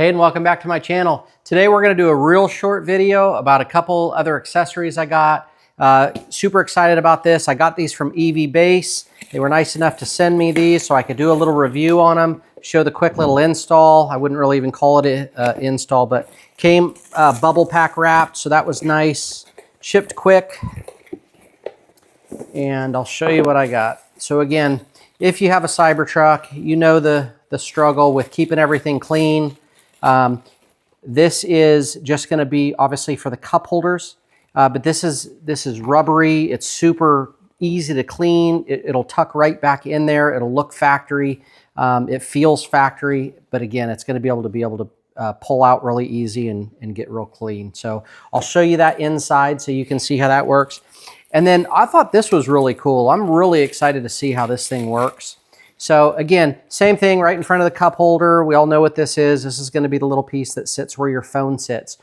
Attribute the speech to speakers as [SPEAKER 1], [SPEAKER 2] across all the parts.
[SPEAKER 1] Hey, and welcome back to my channel. Today we're going to do a real short video about a couple other accessories I got. Super excited about this. I got these from Evbase. They were nice enough to send me these so I could do a little review on them, show the quick little install. I wouldn't really even call it an install, but came bubble pack wrapped, so that was nice. Shipped quick, and I'll show you what I got. So again, if you have a Cybertruck, you know the struggle with keeping everything clean. This is just going to be obviously for the cup holders, but this is rubbery. It's super easy to clean. It'll tuck right back in there. It'll look factory. It feels factory, but again, it's going to be able to pull out really easy and get real clean. So I'll show you that inside so you can see how that works. And then I thought this was really cool. I'm really excited to see how this thing works. So again, same thing right in front of the cup holder. We all know what this is. This is going to be the little piece that sits where your phone sits.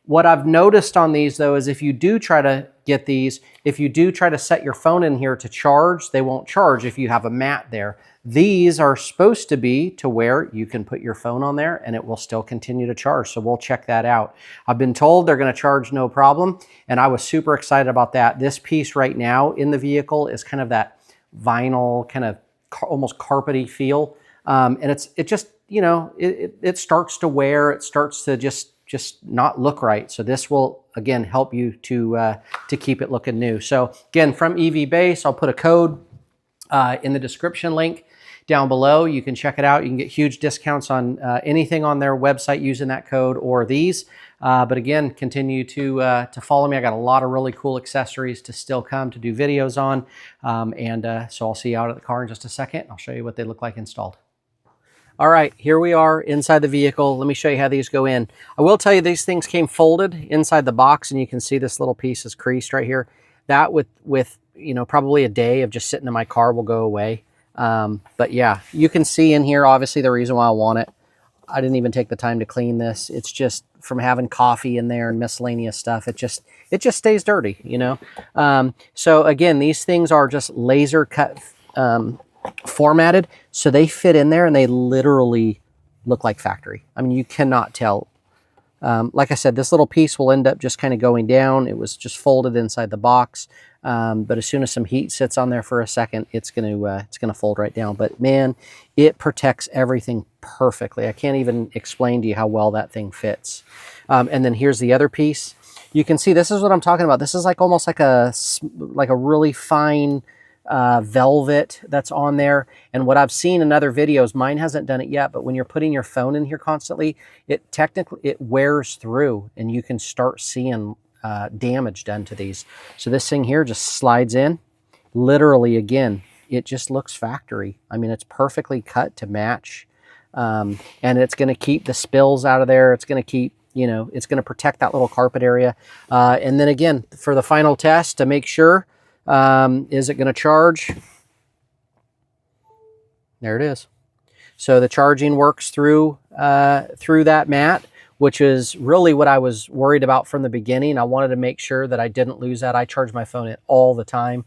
[SPEAKER 1] What I've noticed on these though is if you do try to get these, if you do try to set your phone in here to charge, they won't charge if you have a mat there. These are supposed to be to where you can put your phone on there and it will still continue to charge. So we'll check that out. I've been told they're going to charge no problem, and I was super excited about that. This piece right now in the vehicle is kind of that vinyl, kind of almost carpety feel, and it just, you know, it starts to wear. It starts to just not look right. So this will again help you to keep it looking new. So again, from Evbase, I'll put a code in the description link down below. You can check it out. You can get huge discounts on anything on their website using that code or these. But again, continue to follow me. I got a lot of really cool accessories to still come to do videos on. So I'll see you out at the car in just a second. I'll show you what they look like installed. All right, here we are inside the vehicle. Let me show you how these go in. I will tell you these things came folded inside the box, and you can see this little piece is creased right here. That with you know, probably a day of just sitting in my car will go away. But yeah, you can see in here, obviously the reason why I want it. I didn't even take the time to clean this. It's just from having coffee in there and miscellaneous stuff. It just stays dirty, you know? So again, these things are just laser cut, formatted. So they fit in there and they literally look like factory. I mean, you cannot tell. Like I said, this little piece will end up just kind of going down. It was just folded inside the box. But as soon as some heat sits on there for a second, it's gonna fold right down. But man, it protects everything perfectly. I can't even explain to you how well that thing fits. And then here's the other piece. You can see this is what I'm talking about. This is like almost like a really fine velvet that's on there. And what I've seen in other videos, mine hasn't done it yet, but when you're putting your phone in here constantly, it wears through and you can start seeing damage done to these. So this thing here just slides in. Literally, again, it just looks factory. I mean, it's perfectly cut to match. And it's going to keep the spills out of there. It's going to keep, you know, it's going to protect that little carpet area. And then again, for the final test to make sure, is it going to charge? There it is. So the charging works through that mat, which is really what I was worried about from the beginning. I wanted to make sure that I didn't lose that. I charge my phone all the time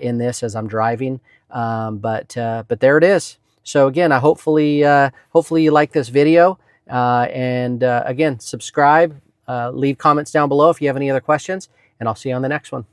[SPEAKER 1] in this as I'm driving. But there it is. So again, hopefully you like this video. Again, subscribe, leave comments down below if you have any other questions, and I'll see you on the next one.